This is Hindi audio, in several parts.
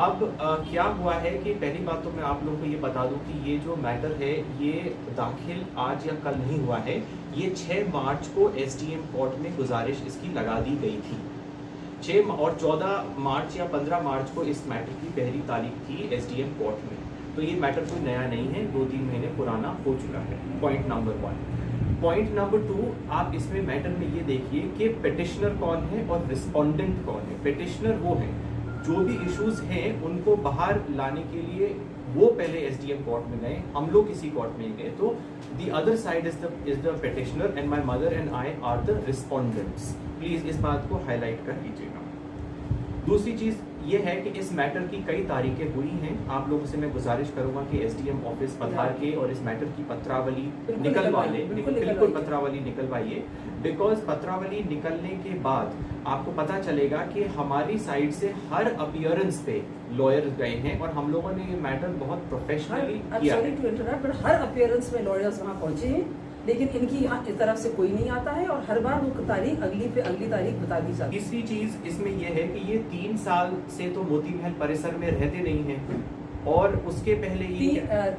अब क्या हुआ है कि पहली बात तो मैं आप लोगों को ये बता दूं कि ये जो मैटर है ये दाखिल आज या कल नहीं हुआ है। ये 6 मार्च को एसडीएम कोर्ट में गुजारिश इसकी लगा दी गई थी। 6 और 14 मार्च या 15 मार्च को इस मैटर की पहली तारीख थी एसडीएम कोर्ट में। तो ये मैटर कोई नया नहीं है, 2-3 महीने पुराना हो चुका है। Point number 1। पॉइंट नंबर 2, आप इसमें मैटर में ये देखिए कि पिटिशनर कौन है और रिस्पोंडेंट कौन है। पिटिशनर वो है जो भी इश्यूज हैं उनको बाहर लाने के लिए वो पहले एसडीएम कोर्ट में गए, हम लोग किसी कोर्ट में गए। तो the other side is the petitioner and my mother and I R the respondents. Please इस बात को हाईलाइट कर लीजिएगा। दूसरी चीज ये है कि इस मैटर की कई तारीखें हुई हैं। आप लोगों से मैं गुजारिश करूंगा कि एसडीएम ऑफिस पधार के और इस मैटर की पत्रावली निकलवा ले, बिल्कुल पत्रावली निकलवाइए। बिकॉज पत्रावली निकलने के बाद आपको पता चलेगा कि हमारी साइड से हर अपीयरेंस पे लॉयर्स गए हैं और हम लोगों ने ये मैटर बहुत प्रोफेशनली किया है। हर अपीयरेंस में लॉयर्स वहाँ पहुंचे हैं, लेकिन इनकी यहाँ इस तरफ से कोई नहीं आता है और हर बार वो तारीख अगली तारीख बता दी जाती है। तीसरी चीज इसमें यह है कि ये 3 साल से तो मोती महल परिसर में रहते नहीं हैं और उसके पहले ये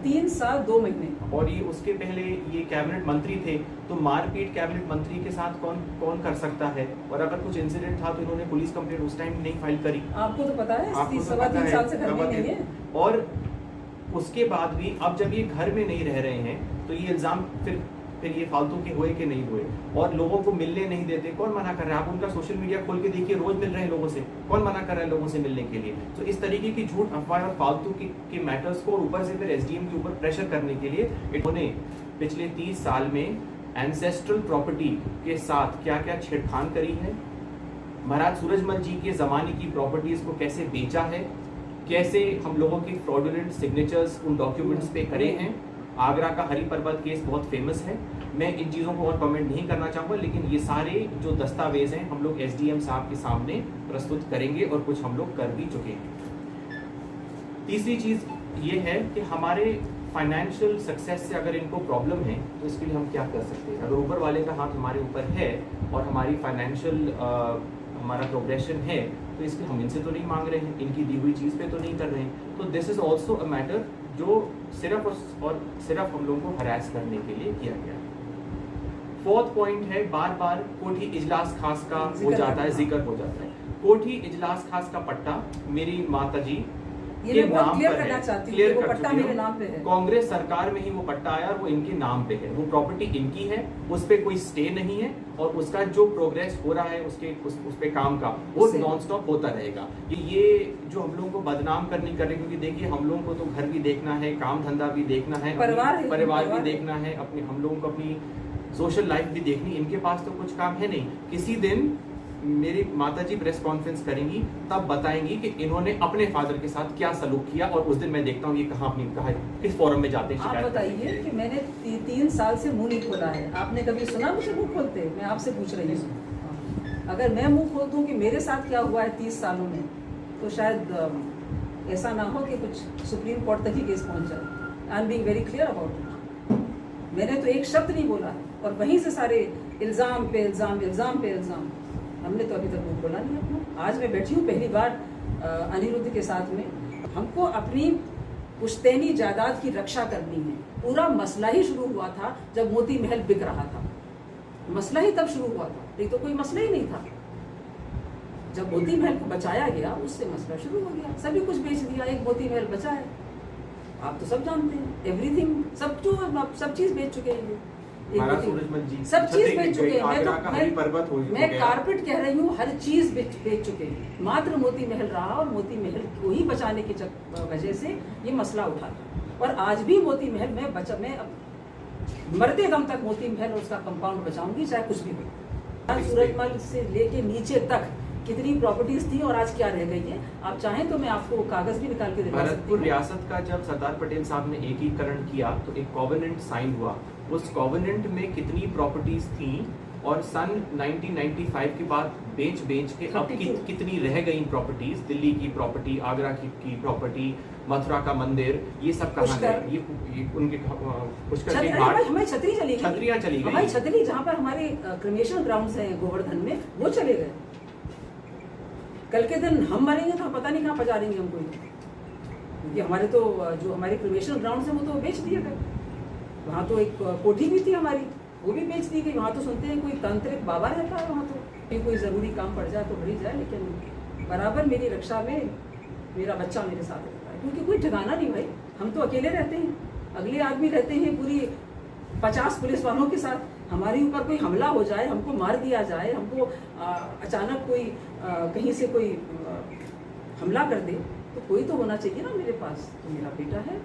3 साल 2 महीने और ये उसके पहले ये कैबिनेट मंत्री थे। तो मारपीट कैबिनेट मंत्री के साथ कौन कर सकता है? और अगर कुछ इंसिडेंट था तो इन्होंने पुलिस कंप्लेंट उस टाइम नहीं फाइल करी। आपको तो पता है, आपको तो पता 3 साल से घर में नहीं है। और उसके बाद भी अब जब ये घर में नहीं रह रहे हैं तो ये इल्जाम फिर ये फालतू के हुए कि नहीं हुए और लोगों को मिलने नहीं देते। कौन मना कर रहा है? आप उनका सोशल मीडिया खोल के देखिए, रोज मिल रहे हैं लोगों से। कौन मना कर रहा है लोगों से मिलने के लिए? तो इस तरीके की झूठ अफवाह और फालतू के मैटर्स को और ऊपर से फिर एसडीएम के ऊपर प्रेशर करने के लिए इन्होंने पिछले 30 साल में एंसेस्ट्रल प्रॉपर्टी के साथ क्या क्या छेड़खान करी है, महाराज सूरजमल जी के जमाने की प्रॉपर्टीज को कैसे बेचा है, कैसे हम लोगों की फ्रॉडुलेंट सिग्नेचर्स उन डॉक्यूमेंट्स पे करे हैं। आगरा का हरी पर्वत केस बहुत फेमस है, मैं इन चीज़ों को और कमेंट नहीं करना चाहूँगा, लेकिन ये सारे जो दस्तावेज हैं हम लोग एसडीएम साहब के सामने प्रस्तुत करेंगे और कुछ हम लोग कर भी चुके हैं। तीसरी चीज़ ये है कि हमारे फाइनेंशियल सक्सेस से अगर इनको प्रॉब्लम है तो इसके लिए हम क्या कर सकते हैं। अगर ऊपर वाले का हाथ हमारे ऊपर है और हमारी फाइनेंशियल हमारा प्रोग्रेशन है तो इसलिए हम इनसे तो नहीं मांग रहे हैं, इनकी दी हुई चीज़ पे तो नहीं कर रहे हैं। तो this is also a matter जो सिर्फ और सिर्फ हम लोगों को हरास करने के लिए किया गया है। 4th पॉइंट है, बार बार कोठी इजलास खास का हो जाता है, जिक्र हो जाता है। कोठी इजलास खास का पट्टा मेरी माता जी के नाम पर है, क्लियर कर चुकी हूं। कांग्रेस सरकार में ही वो पट्टा आया और वो इनके नाम पे है, वो प्रॉपर्टी इनकी है, उस पे कोई स्टे नहीं है और उसका जो प्रोग्रेस हो रहा है उस पे काम का वो नॉन स्टॉप होता रहेगा। ये जो हम लोगों को बदनाम करनी कर रहे, क्योंकि देखिए हम लोगों को तो घर भी देखना है, काम धंधा भी देखना है, परिवार भी देखना है, अपने हम लोगों को अपनी सोशल लाइफ भी देखनी। इनके पास तो कुछ काम है नहीं। किसी दिन मेरी माताजी प्रेस कॉन्फ्रेंस करेंगी, तब बताएंगी कि इन्होंने अपने फादर के साथ क्या सलूक किया और उस दिन मैं देखता हूँ ये कहाँ किस फोरम में जाते हैं। आप बताइए कि मैंने 3 साल से मुंह नहीं खोला है, आपने कभी सुना मुझे मुंह खोलते? मैं आपसे पूछ रही हूँ। अगर मैं मुंह खोल दूँ कि मेरे साथ क्या हुआ है 30 सालों में, तो शायद ऐसा ना हो कि कुछ सुप्रीम कोर्ट तक ही केस पहुँच जाए। I am being very clear about it. मैंने तो एक शब्द नहीं बोला और वहीं से सारे इल्जाम पे इल्जाम। हमने तो अभी तक मुंह खोला नहीं अपना। आज मैं बैठी हूँ पहली बार अनिरुद्ध के साथ में। हमको अपनी पुश्तैनी जायदाद की रक्षा करनी है। पूरा मसला ही शुरू हुआ था जब मोती महल बिक रहा था, मसला ही तब शुरू हुआ था, नहीं तो कोई मसला ही नहीं था। जब मोती महल को बचाया गया उससे मसला शुरू हो गया, सभी कुछ बेच दिया, एक मोती महल बचा है। आप तो सब जानते हैं, एवरीथिंग, सब चीज बेच चुके हैं, सब चीज बेच चुके हैं। मैं कारपेट कह रही हूँ, हर चीज बेच चुके हैं। मात्र मोती महल रहा और मोती महल को ही बचाने की वजह से ये मसला उठा। और आज भी मोती महल मैं मरते दम तक मोती महल और उसका कंपाउंड बचाऊंगी, चाहे कुछ भी हो। सूरजमल से लेके नीचे तक कितनी प्रॉपर्टीज थी और आज क्या रह गई है। आप चाहें तो मैं आपको कागज भी निकाल के दिखा सकती हूं। भरतपुर रियासत का जब सरदार पटेल साहब ने एकीकरण किया तो एक कॉवेनेंट साइन हुआ। उस कॉवेनेंट में कितनी प्रॉपर्टीज थी और सन 1995 के बाद बेच के अब कितनी रह गई प्रॉपर्टीज। दिल्ली की प्रॉपर्टी, आगरा की प्रॉपर्टी, मथुरा का मंदिर, ये सब कहाँ गए? ये उनके पुष्कर के घाट, हमारी छतरियां चली गई। हमारी छतरी जहाँ पर हमारे क्रिमेशन ग्राउंड्स हैं गोवर्धन में, वो चले गए। कल के दिन हम मरेंगे तो पता नहीं कहाँ पजारेंगे हमको। क्योंकि हमारे तो जो हमारे प्रोबेशन ग्राउंड है वो तो बेच दिए गए। वहाँ तो एक कोठी भी थी हमारी, वो भी बेच दी गई। वहाँ तो सुनते हैं कोई तांत्रिक बाबा रहता है वहाँ, तो कोई ज़रूरी काम पड़ जाए तो भरी जाए, लेकिन बराबर मेरी रक्षा में मेरा बच्चा मेरे साथ रहता है, क्योंकि कोई ठिकाना नहीं भाई। हम तो अकेले रहते हैं, अगले आदमी रहते हैं पूरी 50 पुलिस वालों के साथ। हमारे ऊपर कोई हमला हो जाए, हमको मार दिया जाए, हमको अचानक कोई कहीं से कोई हमला कर दे, तो कोई तो होना चाहिए ना मेरे पास। तो मेरा बेटा है,